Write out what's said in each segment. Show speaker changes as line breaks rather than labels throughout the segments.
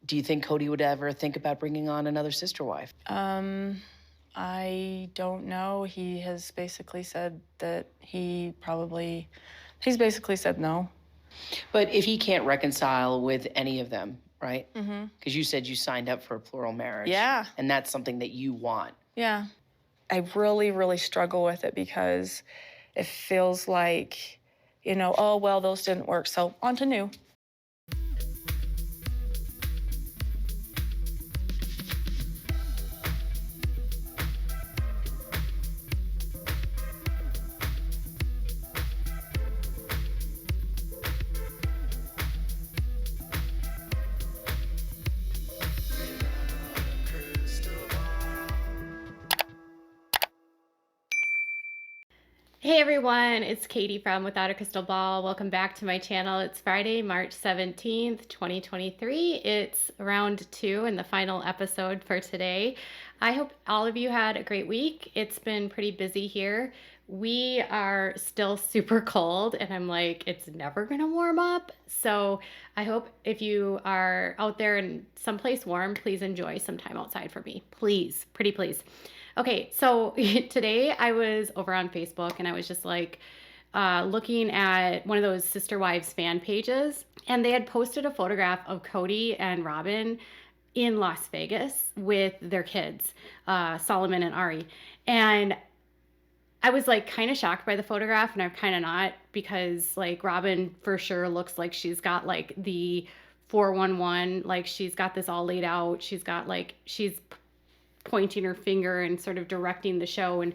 Do you think Kody would ever think about bringing on another sister wife?
I don't know. He has basically said that he's basically said no.
But if he can't reconcile with any of them, right? Because you said you signed up for a plural marriage.
Yeah.
And that's something that you want.
Yeah. I really, really struggle with it because it feels like, oh, well, those didn't work, so on to new.
Hey everyone, it's Katie from Without a Crystal Ball. Welcome back to my channel. It's Friday, March 17th, 2023. It's round 2 and the final episode for today. I hope all of you had a great week. It's been pretty busy here. We are still super cold and I'm like, it's never gonna warm up. So I hope if you are out there in someplace warm, please enjoy some time outside for me. Please, pretty please. Okay, so today I was over on Facebook and I was just like looking at one of those Sister Wives fan pages, and they had posted a photograph of Kody and Robyn in Las Vegas with their kids, Solomon and Ari. And I was like kind of shocked by the photograph, and I'm kind of not, because like Robyn for sure looks like she's got like the 411, like she's got this all laid out. She's pointing her finger and sort of directing the show, and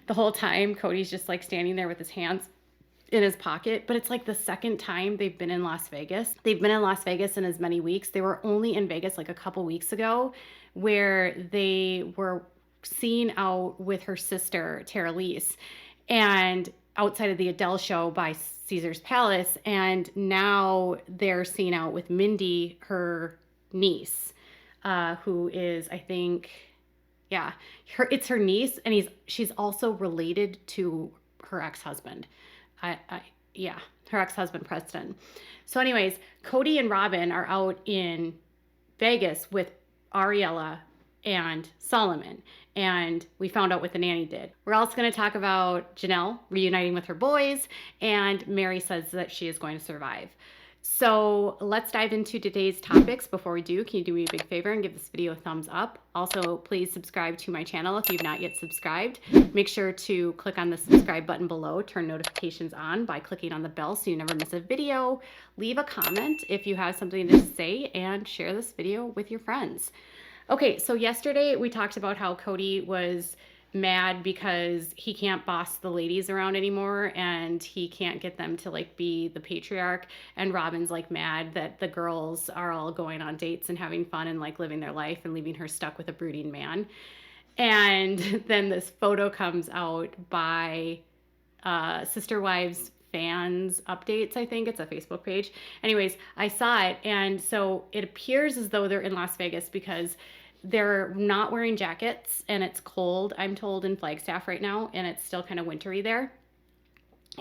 the whole time Kody's just like standing there with his hands in his pocket. But it's like the second time they've been in Las Vegas. They've been in Las Vegas in as many weeks. They were only in Vegas like a couple weeks ago, where they were seen out with her sister Tara Lise and outside of the Adele show by Caesar's Palace, and now they're seen out with Mindy, her niece, who is, I think, yeah, it's her niece, and she's also related to her ex-husband. Yeah, her ex-husband Preston. So anyways, Kody and Robyn are out in Vegas with Ariella and Solomon, and we found out what the nanny did. We're also going to talk about Janelle reuniting with her boys, and Meri says that she is going to survive. So let's dive into today's topics. Before we do, can you do me a big favor and give this video a thumbs up? Also, please subscribe to my channel if you've not yet subscribed. Make sure to click on the subscribe button below, turn notifications on by clicking on the bell so you never miss a video. Leave a comment if you have something to say, and share this video with your friends. Okay, so yesterday we talked about how Kody was mad because he can't boss the ladies around anymore, and he can't get them to like be the patriarch, and Robyn's like mad that the girls are all going on dates and having fun and like living their life, and leaving her stuck with a brooding man. And then this photo comes out by Sister Wives fans updates. I think it's a Facebook page. Anyways, I saw it, and so it appears as though they're in Las Vegas because they're not wearing jackets, and it's cold, I'm told, in Flagstaff right now, and it's still kind of wintry there.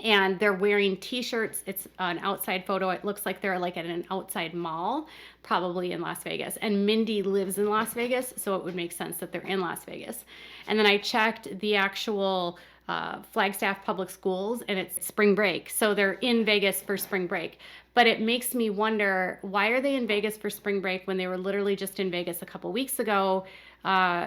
And they're wearing t-shirts. It's an outside photo. It looks like they're like at an outside mall, probably in Las Vegas. And Mindy lives in Las Vegas, so it would make sense that they're in Las Vegas. And then I checked the actual Flagstaff Public Schools, and it's spring break. So they're in Vegas for spring break. But it makes me wonder, why are they in Vegas for spring break when they were literally just in Vegas a couple weeks ago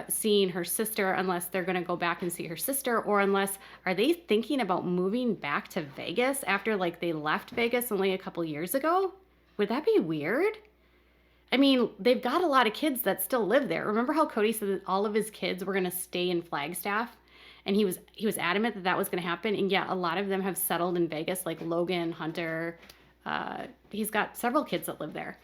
seeing her sister, unless they're going to go back and see her sister, or unless, are they thinking about moving back to Vegas after like they left Vegas only a couple years ago? Would that be weird? I mean, they've got a lot of kids that still live there. Remember how Kody said that all of his kids were going to stay in Flagstaff? And he was adamant that that was going to happen. And yeah, a lot of them have settled in Vegas, like Logan, Hunter. He's got several kids that live there.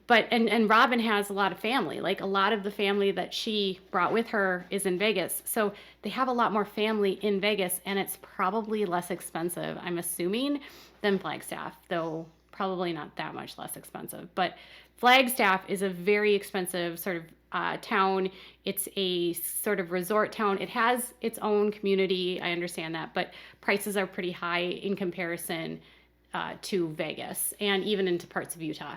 But, and Robyn has a lot of family. Like a lot of the family that she brought with her is in Vegas. So they have a lot more family in Vegas, and it's probably less expensive, I'm assuming, than Flagstaff, though probably not that much less expensive. But Flagstaff is a very expensive sort of town. It's a sort of resort town. It has its own community, I understand that, but prices are pretty high in comparison to Vegas and even into parts of Utah.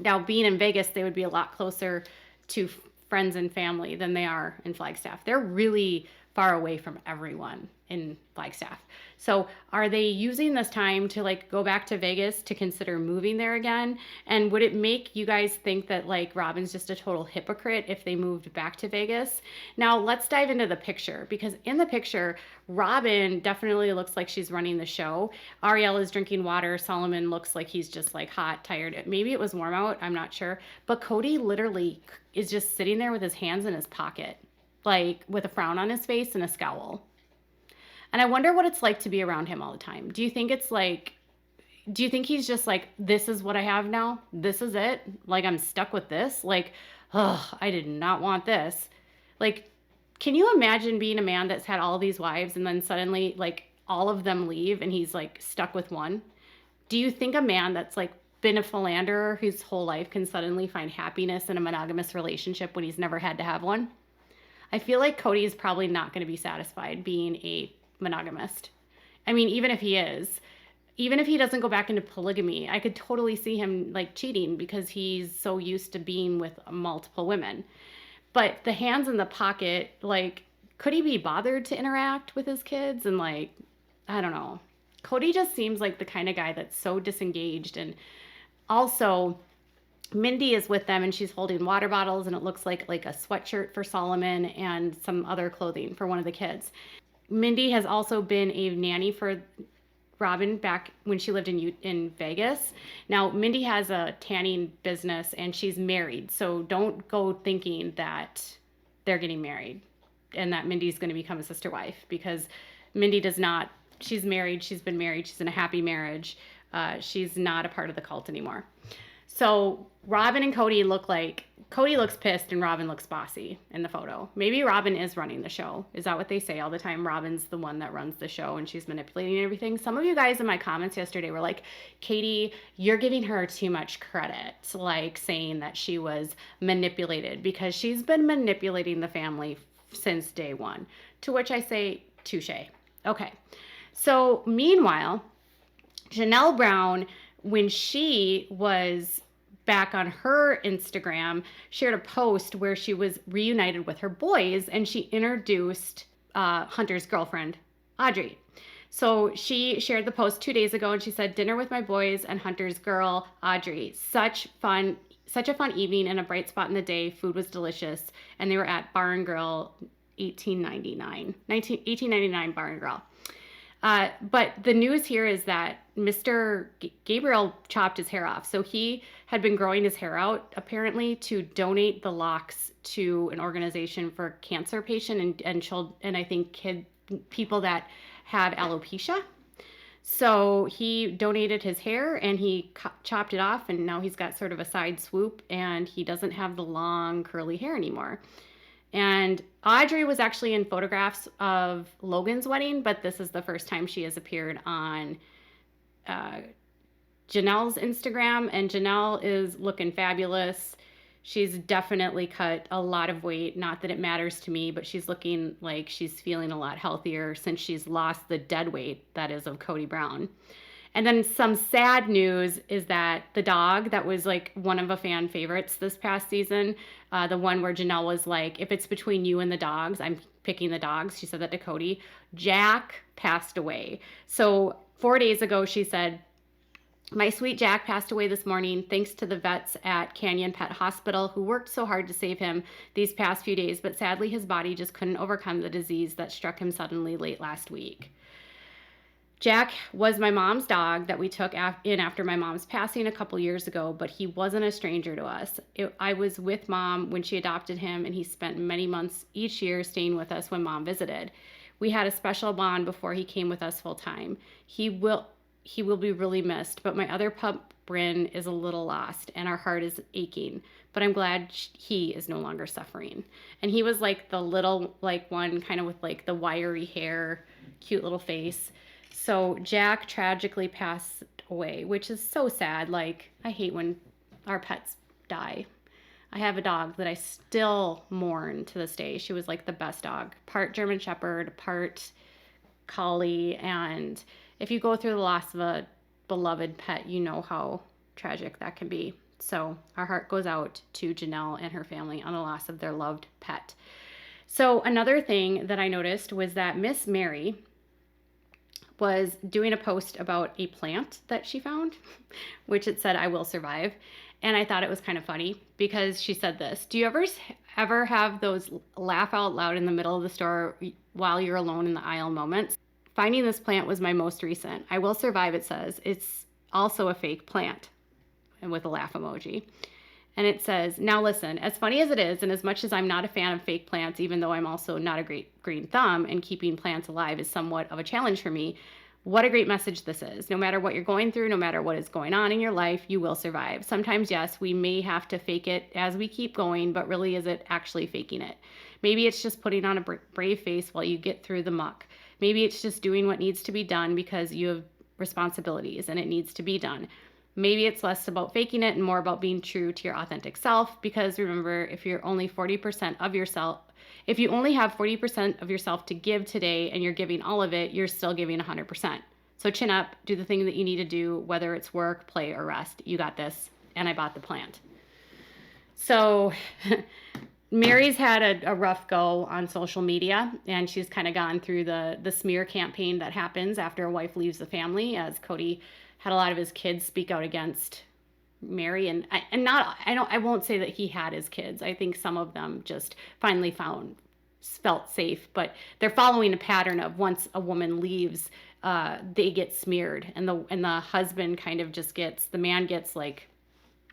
Now, being in Vegas, they would be a lot closer to friends and family than they are in Flagstaff. They're really far away from everyone in Flagstaff. So are they using this time to like go back to Vegas to consider moving there again? And would it make you guys think that like Robyn's just a total hypocrite if they moved back to Vegas? Now let's dive into the picture, because in the picture, Robyn definitely looks like she's running the show. Ariel is drinking water. Solomon looks like he's just like hot, tired. Maybe it was warm out, I'm not sure. But Kody literally is just sitting there with his hands in his pocket, like with a frown on his face and a scowl. And I wonder what it's like to be around him all the time. Do you think it's like, do you think he's just like, this is what I have now? This is it? Like, I'm stuck with this? Like, oh, I did not want this. Like, can you imagine being a man that's had all these wives and then suddenly, like, all of them leave and he's, like, stuck with one? Do you think a man that's, like, been a philanderer his whole life can suddenly find happiness in a monogamous relationship when he's never had to have one? I feel like Kody is probably not going to be satisfied being a monogamist. I mean, even if he is, even if he doesn't go back into polygamy, I could totally see him like cheating because he's so used to being with multiple women. But the hands in the pocket, like, could he be bothered to interact with his kids? And like, I don't know. Kody just seems like the kind of guy that's so disengaged. And also, Mindy is with them and she's holding water bottles and it looks like a sweatshirt for Solomon and some other clothing for one of the kids. Mindy has also been a nanny for Robyn back when she lived in Vegas. Now, Mindy has a tanning business and she's married. So don't go thinking that they're getting married and that Mindy's going to become a sister wife, because Mindy does not. She's married. She's been married. She's in a happy marriage. She's not a part of the cult anymore. So Robyn and Kody Kody looks pissed and Robyn looks bossy in the photo. Maybe Robyn is running the show. Is that what they say all the time? Robyn's the one that runs the show and she's manipulating everything. Some of you guys in my comments yesterday were like, Katie, you're giving her too much credit, like saying that she was manipulated, because she's been manipulating the family since day one. To which I say, touche. Okay. So meanwhile, Janelle Brown, when she was back on her Instagram, shared a post where she was reunited with her boys and she introduced Hunter's girlfriend, Audrey. So she shared the post 2 days ago and she said, dinner with my boys and Hunter's girl, Audrey. Such a fun evening and a bright spot in the day. Food was delicious. And they were at Bar and Grill 1899 Bar and Grill. But the news here is that Mr. Gabriel chopped his hair off. So he had been growing his hair out, apparently, to donate the locks to an organization for cancer patients and children, and I think people that have alopecia. So he donated his hair and he chopped it off, and now he's got sort of a side swoop and he doesn't have the long curly hair anymore. And Audrey was actually in photographs of Logan's wedding, but this is the first time she has appeared on Janelle's Instagram, and Janelle is looking fabulous. She's definitely cut a lot of weight. Not that it matters to me, but she's looking like she's feeling a lot healthier since she's lost the dead weight that is of Kody Brown. And then some sad news is that the dog that was like one of a fan favorites this past season, the one where Janelle was like, if it's between you and the dogs, I'm picking the dogs. She said that to Kody. Jack passed away. So 4 days ago, she said, my sweet Jack passed away this morning thanks to the vets at Canyon Pet Hospital who worked so hard to save him these past few days, but sadly his body just couldn't overcome the disease that struck him suddenly late last week. Jack was my mom's dog that we took in after my mom's passing a couple years ago, but he wasn't a stranger to us. I was with Mom when she adopted him, and he spent many months each year staying with us when Mom visited. We had a special bond before he came with us full time. He will be really missed, but my other pup, Bryn, is a little lost, and our heart is aching. But I'm glad he is no longer suffering. And he was like the little, like one kind of with like the wiry hair, cute little face. So Jack tragically passed away, which is so sad. Like, I hate when our pets die. I have a dog that I still mourn to this day. She was like the best dog. Part German Shepherd, part Collie. And if you go through the loss of a beloved pet, you know how tragic that can be. So our heart goes out to Janelle and her family on the loss of their loved pet. So another thing that I noticed was that Miss Meri was doing a post about a plant that she found, which it said, "I will survive." And I thought it was kind of funny because she said this: do you ever have those laugh out loud in the middle of the store while you're alone in the aisle moments? Finding this plant was my most recent. I will survive, it says. It's also a fake plant, and with a laugh emoji. And it says, "Now listen, as funny as it is, and as much as I'm not a fan of fake plants, even though I'm also not a great green thumb, and keeping plants alive is somewhat of a challenge for me, what a great message this is. No matter what you're going through, no matter what is going on in your life, you will survive. Sometimes, yes, we may have to fake it as we keep going, but really, is it actually faking it? Maybe it's just putting on a brave face while you get through the muck. Maybe it's just doing what needs to be done because you have responsibilities and it needs to be done. Maybe it's less about faking it and more about being true to your authentic self, because remember, if you only have 40% of yourself to give today and you're giving all of it, you're still giving 100%. So chin up, do the thing that you need to do, whether it's work, play, or rest. You got this. And I bought the plant." So Meri's had a rough go on social media, and she's kind of gone through the smear campaign that happens after a wife leaves the family, as Kody had a lot of his kids speak out against Meri, I won't say that he had his kids. I think some of them just finally felt safe, but they're following a pattern of once a woman leaves, they get smeared, and the husband kind of just the man gets like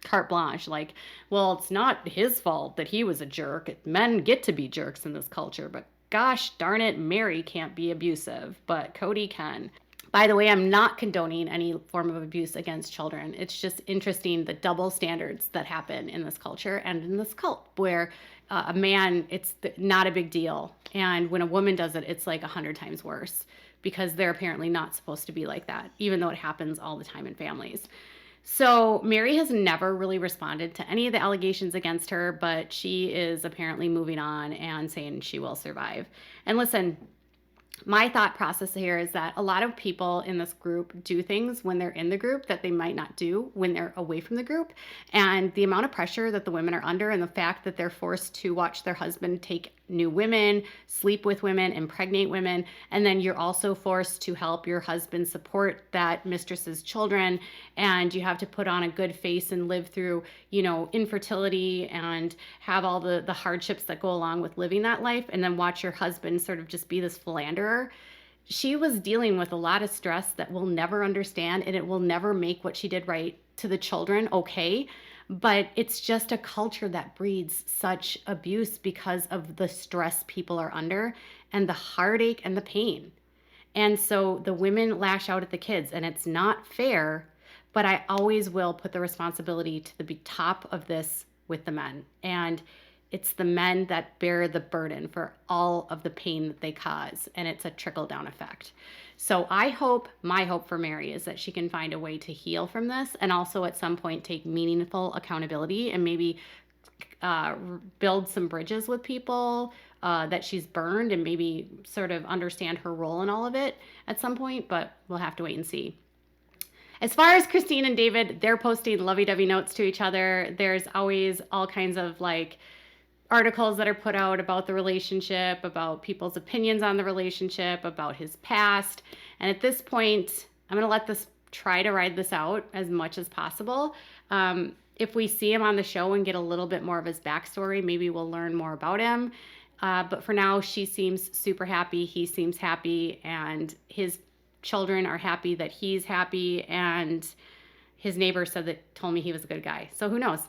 carte blanche, like, well, it's not his fault that he was a jerk. Men get to be jerks in this culture, but gosh darn it, Meri can't be abusive, but Kody can. By the way, I'm not condoning any form of abuse against children. It's just interesting the double standards that happen in this culture and in this cult, where a man, it's not a big deal. And when a woman does it, it's like 100 times worse, because they're apparently not supposed to be like that, even though it happens all the time in families. So Meri has never really responded to any of the allegations against her, but she is apparently moving on and saying she will survive. And listen, my thought process here is that a lot of people in this group do things when they're in the group that they might not do when they're away from the group. And the amount of pressure that the women are under, and the fact that they're forced to watch their husband take new women, sleep with women, impregnate women, and then you're also forced to help your husband support that mistress's children, and you have to put on a good face and live through, infertility and have all the hardships that go along with living that life, and then watch your husband sort of just be this philanderer. She was dealing with a lot of stress that we'll never understand, and it will never make what she did right to the children okay. But it's just a culture that breeds such abuse because of the stress people are under and the heartache and the pain. And so the women lash out at the kids, and it's not fair, but I always will put the responsibility to the top of this with the men. And it's the men that bear the burden for all of the pain that they cause, and it's a trickle-down effect. So my hope for Meri is that she can find a way to heal from this, and also at some point take meaningful accountability and maybe build some bridges with people that she's burned, and maybe sort of understand her role in all of it at some point, but we'll have to wait and see. As far as Christine and David, they're posting lovey-dovey notes to each other. There's always all kinds of articles that are put out about the relationship, about people's opinions on the relationship, about his past. And at this point, I'm going to try to ride this out as much as possible. If we see him on the show and get a little bit more of his backstory, maybe we'll learn more about him. But for now, she seems super happy. He seems happy, and his children are happy that he's happy. And his neighbor told me he was a good guy. So who knows?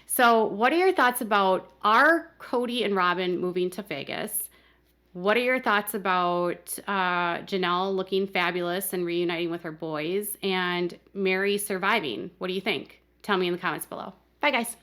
So what are your thoughts about Kody and Robyn moving to Vegas? What are your thoughts about Janelle looking fabulous and reuniting with her boys, and Meri surviving? What do you think? Tell me in the comments below. Bye, guys.